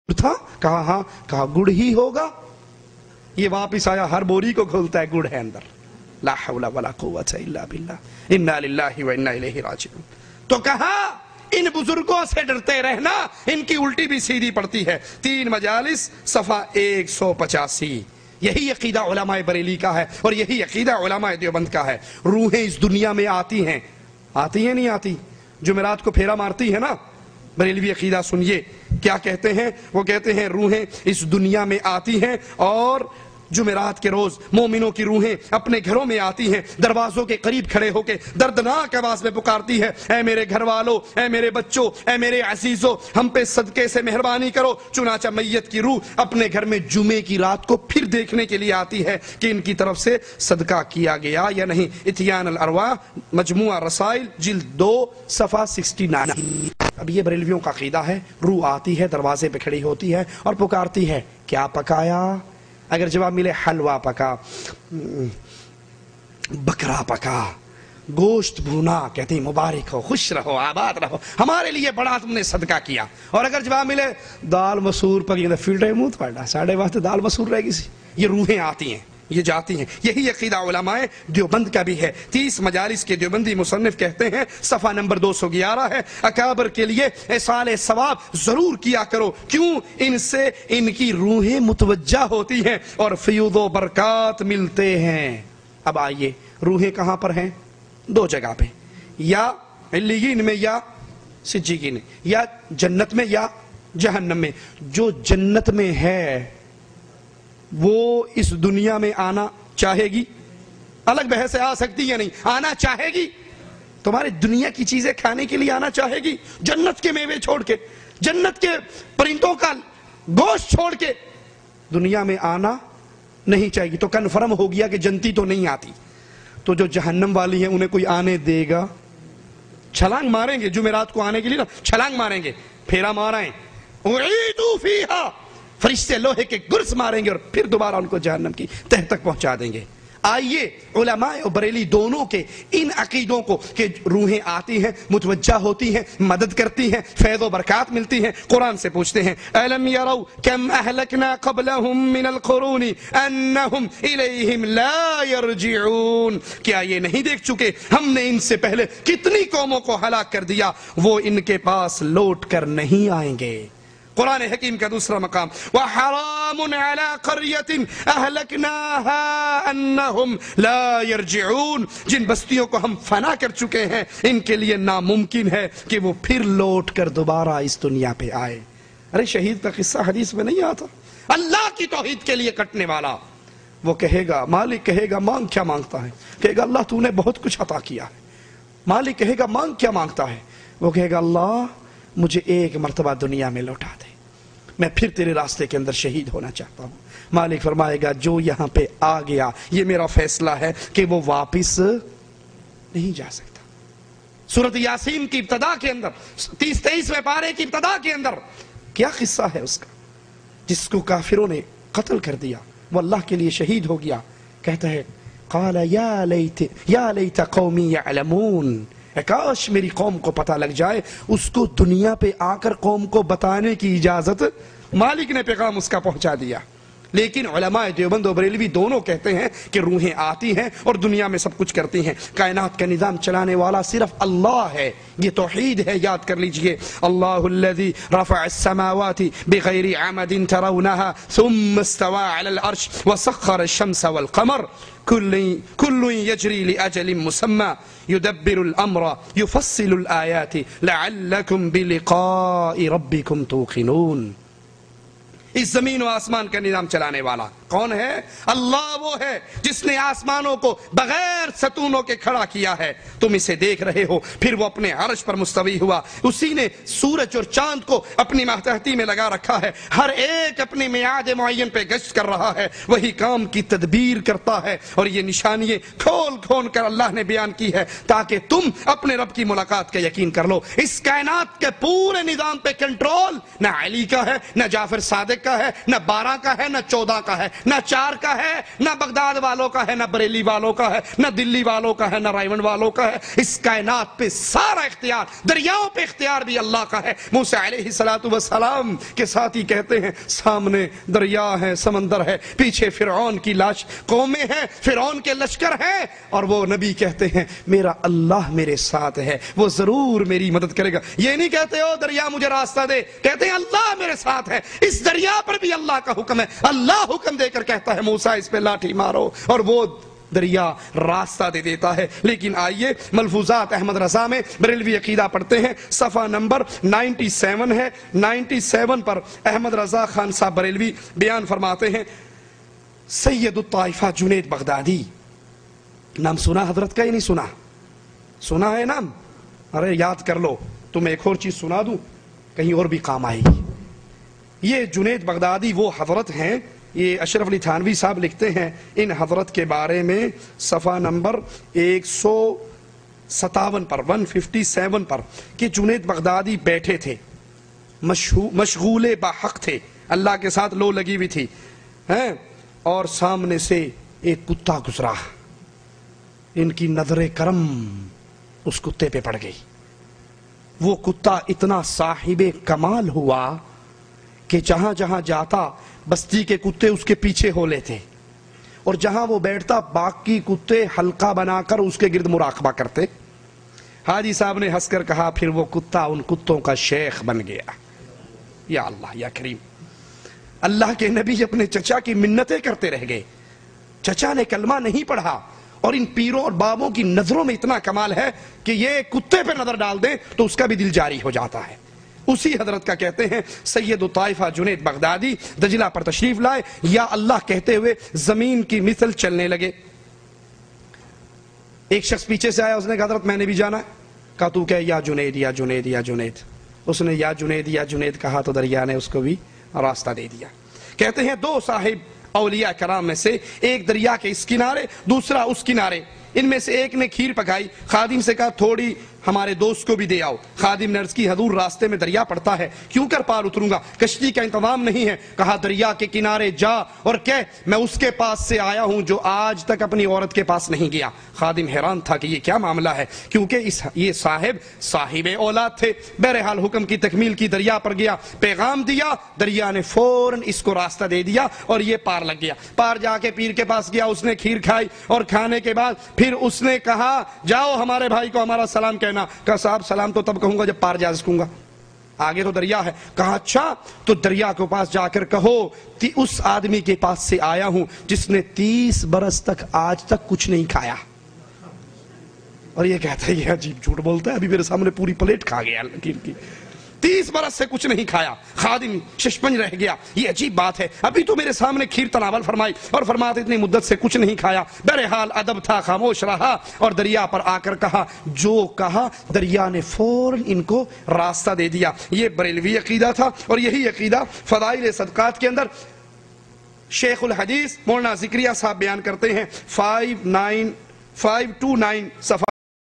था? कहा हाँ। कहा गुड़ ही होगा। ये वापिस आया, हर बोरी को खोलता है, गुड़ है अंदर। ला हौला वला कुव्वता इल्ला बिल्लाह, इन्ना लिल्लाहि व इन्ना इलैहि राजिऊन। तो कहा इन बुजुर्गों से डरते रहना, इनकी उल्टी भी सीधी पड़ती है। 3 मजालिस सफा 185। यही अकीदा उलमाए बरेली का है और यही अकीदा उलमाए देवबंद का है। रूहें इस दुनिया में आती हैं, आती हैं नहीं आती? जुमेरात को फेरा मारती है ना। बरेलवी अकीदा सुनिए क्या कहते हैं। वो कहते हैं रूहें इस दुनिया में आती हैं और जुमेरात के रोज मोमिनों की रूहें अपने घरों में आती हैं, दरवाजों के करीब खड़े होकर दर्दनाक आवाज में पुकारती है, ऐ मेरे घर वालों, ऐ मेरे बच्चों, ऐ मेरे अजीजों, हम पे सदके से मेहरबानी करो। चुनाचा मैयत की रूह अपने घर में जुमे की रात को फिर देखने के लिए आती है कि इनकी तरफ से सदका किया गया या नहीं। इतियान अल अरवाह मजमुआ रसाइल जिल्द 2 सफा 69। अब ये बरेलवियों का अकीदा है। रूह आती है, दरवाजे पे खड़ी होती है और पुकारती है, क्या पकाया? अगर जवाब मिले हलवा पका, बकरा पका, गोश्त भुना, कहते हैं मुबारक हो, खुश रहो, आबाद रहो, हमारे लिए बड़ा तुमने सदका किया। और अगर जवाब मिले दाल मसूर पकी, फील्ड मुंह पड़ा साढ़े वास्ते दाल मसूर रहेगी सी। ये रूहें आती हैं, ये जाती हैं। यही अकीदा उलमाए देवबंद का भी है। 30 मजालिस के देवबंदी मुसन्निफ कहते हैं, सफा नंबर 211 है, अकाबर के लिए एसाले सवाब जरूर किया करो। क्यों? इनसे इनकी रूहें मुतवज्जा होती हैं और फयूदो बरकात मिलते हैं। अब आइए, रूहें कहां पर हैं? 2 जगह पे, या इल्लीयीन में या सिज्जीकीन में, या जन्नत में या जहन्नम में। जो जन्नत में है वो इस दुनिया में आना चाहेगी? अलग बहस आ सकती है नहीं, आना चाहेगी। तुम्हारे दुनिया की चीजें खाने के लिए आना चाहेगी? जन्नत के मेवे छोड़ के, जन्नत के परिंदों का गोश्त छोड़ के दुनिया में आना नहीं चाहेगी। तो कन्फर्म हो गया कि जन्नती तो नहीं आती। तो जो जहन्नम वाली है उन्हें कोई आने देगा? छलांग मारेंगे जुमेरात को आने के लिए ना, छलांग मारेंगे, फेरा माराएं, उईदू फीहा, फरिश्ते लोहे के गुर्स मारेंगे और फिर दोबारा उनको जहन्नम की तह तक पहुंचा देंगे। आइए उलमाए और बरेली दोनों के इन अकीदों को कि रूहें आती हैं, मुतवज्जा होती हैं, मदद करती हैं, फैज़ व बरकात मिलती हैं, कुरान से पूछते हैं, अलम यरौ कम अहलकना क़ब्लहुम मिनल क़ुरूनी अन्नहुम इलैहिम ला यरजिऊन। क्या ये नहीं देख चुके हमने इनसे पहले कितनी कौमों को हलाक कर दिया, वो इनके पास लौट कर नहीं आएंगे। कुरान हकीम का दूसरा मकाम, व हरामुन अला क़र्यतिन अहलकनाहा अन्नहुम ला यरजिऊन। जिन बस्तियों को हम फना कर चुके हैं इनके लिए नामुमकिन है कि वो फिर लौट कर दोबारा इस दुनिया पे आए। अरे शहीद का किस्सा हदीस में नहीं आता? अल्लाह की तौहीद के लिए कटने वाला, वो कहेगा, मालिक कहेगा मांग क्या मांगता है? कहेगा अल्लाह तूने बहुत कुछ अता किया है। मालिक कहेगा मांग क्या मांगता है? वो कहेगा अल्लाह मुझे एक मर्तबा दुनिया में लौटा दे, मैं फिर तेरे रास्ते के अंदर शहीद होना चाहता हूं। मालिक फरमाएगा जो यहां पे आ गया ये मेरा फैसला है कि वो वापिस नहीं जा सकता। सूरत यासीन की इब्तदा के अंदर 30-23वें पारे की इब्तदा के अंदर क्या किस्सा है उसका? जिसको काफिरों ने कत्ल कर दिया, वो अल्लाह के लिए शहीद हो गया। कहता है क़ाल या लैत कौमी यअलमून, काश मेरी कौम को पता लग जाए। उसको दुनिया पे आकर कौम को बताने की इजाजत मालिक ने पैगाम उसका पहुंचा दिया। लेकिन उलमाए देवबंद और बरेलवी दोनों कहते हैं कि रूहें आती हैं और दुनिया में सब कुछ करती हैं। कायनात का निजाम चलाने वाला सिर्फ अल्लाह है, ये तौहीद है, याद कर लीजिए। अल्लाहुल्लज़ी रफ़अ अस्समावाति बिग़ैरि अमदिन तरौनहा सुम्मा इस्तवा अलल अर्श व सख़्ख़र अश-शम्स वल क़मर कुल्लुन यजरी लिअजलिन मुसम्मा युदब्बिरुल अम्र युफ़स्सिलुल आयाति लअल्लकुम बिलिक़ाइ रब्बिकुम तूक़िनून। इस जमीन और आसमान का निजाम चलाने वाला कौन है? अल्लाह वो है जिसने आसमानों को बगैर सतूनों के खड़ा किया है। तुम इसे देख रहे हो, फिर वो अपने अर्श पर मुस्तवी हुआ। उसी ने सूरज और चांद को अपनी मातहती में लगा रखा है, हर एक अपनी मियाद मुअय्यन पे गश्त कर रहा है, वही काम की तदबीर करता है। और ये निशानियां खोल खोल कर अल्लाह ने बयान की है ताकि तुम अपने रब की मुलाकात का यकीन कर लो। इस कायनात के पूरे निजाम पे कंट्रोल न अली का है, न जाफर सादिक का है, न 12 का है, न 14 का है, نہ چار کا ہے، نہ بغداد والوں کا ہے، نہ بریلی والوں کا ہے، نہ دلی والوں کا ہے، نہ رائیونڈ والوں کا ہے۔ اس کائنات پہ سارا اختیار، دریاؤں پہ اختیار بھی اللہ کا ہے۔ موسیٰ علیہ السلام کے ساتھ ہی کہتے ہیں سامنے دریا ہے، سمندر ہے، پیچھے فرعون کی لاش قومیں ہیں، فرعون کے لشکر ہیں، اور وہ نبی کہتے ہیں میرا اللہ میرے ساتھ ہے، وہ ضرور میری مدد کرے گا۔ یہ نہیں کہتے ہو دریا مجھے راستہ دے، کہتے ہیں اللہ میرے ساتھ ہے۔ اس دریا پر بھی اللہ کا حکم ہے، اللہ حکم دے کر کہتا ہے موسیٰ اس پہ لاٹھی مارو، اور وہ دریا راستہ دے دیتا ہے۔ لیکن آئیے ملفوظات احمد رضا میں بریلوی عقیدہ پڑھتے ہیں، صفحہ نمبر 97 ہے۔ 97 پر احمد رضا خان صاحب بریلوی بیان فرماتے ہیں، سید الطائفہ جنید بغدادی، نام سنا حضرت کا؟ ہی نہیں سنا؟ سنا ہے نام؟ ارے یاد کر لو، تمہیں ایک اور چیز سنا دوں کہیں اور بھی کام آئے گی۔ یہ جنید بغدادی وہ حضرت ہیں، یہ اشرف علی تھانوی صاحب لکھتے ہیں ان حضرت کے بارے میں صفحہ نمبر 157 پر 157 پر کہ جنید بغدادی بیٹھے تھے، مشغول باحق تھے، اللہ کے ساتھ لو لگی ہوئی تھی، اور سامنے سے ایک کتا گزرا، ان کی نظر کرم اس کتے پہ پڑ گئی۔ وہ کتا اتنا صاحب کمال ہوا کہ جہاں جہاں جاتا بستی کے کتے اس کے پیچھے ہو لیتے، اور جہاں وہ بیٹھتا باقی کتے حلقہ بنا کر اس کے گرد مراقبہ کرتے۔ حاجی صاحب نے ہنس کر کہا پھر وہ کتا ان کتوں کا شیخ بن گیا۔ یا اللہ یا کریم، اللہ کے نبی اپنے چچا کی منتیں کرتے رہ گئے، چچا نے کلمہ نہیں پڑھا، اور ان پیروں اور بابوں کی نظروں میں اتنا کمال ہے کہ یہ کتے پہ نظر ڈال دیں تو اس کا بھی دل جاری ہو جاتا ہے۔ اسی حضرت کا کہتے ہیں سید الطائفہ جنید بغدادی دجلہ پر تشریف لائے، یا اللہ کہتے ہوئے زمین کی مثل چلنے لگے۔ ایک شخص پیچھے سے آیا، اس نے کہا حضرت میں نے بھی جانا ہے۔ کہا تو کہ یا جنید یا جنید یا جنید۔ اس نے یا جنید یا جنید کہا تو دریا نے اس کو بھی راستہ دے دیا۔ کہتے ہیں دو صاحب اولیاء کرام میں سے ایک دریا کے اس کنارے، دوسرا اس کنارے، ان میں سے ایک نے کھیر پکائی، خادم سے کہا تھوڑی ہمارے دوست کو بھی دے آؤ۔ خادم نے عرض کی حضور راستے میں دریا پڑتا ہے، کیوں کر پار اتروں گا، کشتی کا انتظام نہیں ہے۔ کہا دریا کے کنارے جا اور کہہ میں اس کے پاس سے آیا ہوں جو آج تک اپنی عورت کے پاس نہیں گیا۔ خادم حیران تھا کہ یہ کیا معاملہ ہے، کیونکہ یہ صاحب اولاد تھے۔ بہرحال حکم کی تکمیل کی، دریا پر گیا، پیغام دیا، دریا نے فوراً اس کو راستہ دے دیا اور یہ پار لگ گیا۔ پار جا کے پیر کے پاس گیا، اس نے کھیر کھائی، اور کھانے کے بعد پھر اس نے کہا جاؤ ہمارے بھائی کو ہمارا سلام کہنا۔ کہا صاحب سلام تو تب کہوں گا جب پار جا سکوں گا، آگے تو دریا ہے۔ کہا اچھا تو دریا کے پاس جا کر کہو اس آدمی کے پاس سے آیا ہوں جس نے 30 برس تک آج تک کچھ نہیں کھایا۔ اور یہ کہتا ہے یہ عجیب جھوٹ بولتا ہے، ابھی میرے سامنے پوری پلیٹ کھا گیا لکیر کی، 30 برس سے کچھ نہیں کھایا۔ خادم ششپنج رہ گیا، یہ عجیب بات ہے، ابھی تو میرے سامنے کھیر تناول فرمائی اور فرماتے اتنی مدت سے کچھ نہیں کھایا۔ بہرحال ادب تھا، خاموش رہا اور دریا پر آ کر کہا جو کہا، دریا نے فوراً ان کو راستہ دے دیا۔ یہ بریلوی عقیدہ تھا، اور یہی عقیدہ فضائل صدقات کے اندر شیخ الحدیث مولانا ذکریہ صاحب بیان کرتے ہیں 529 صفحہ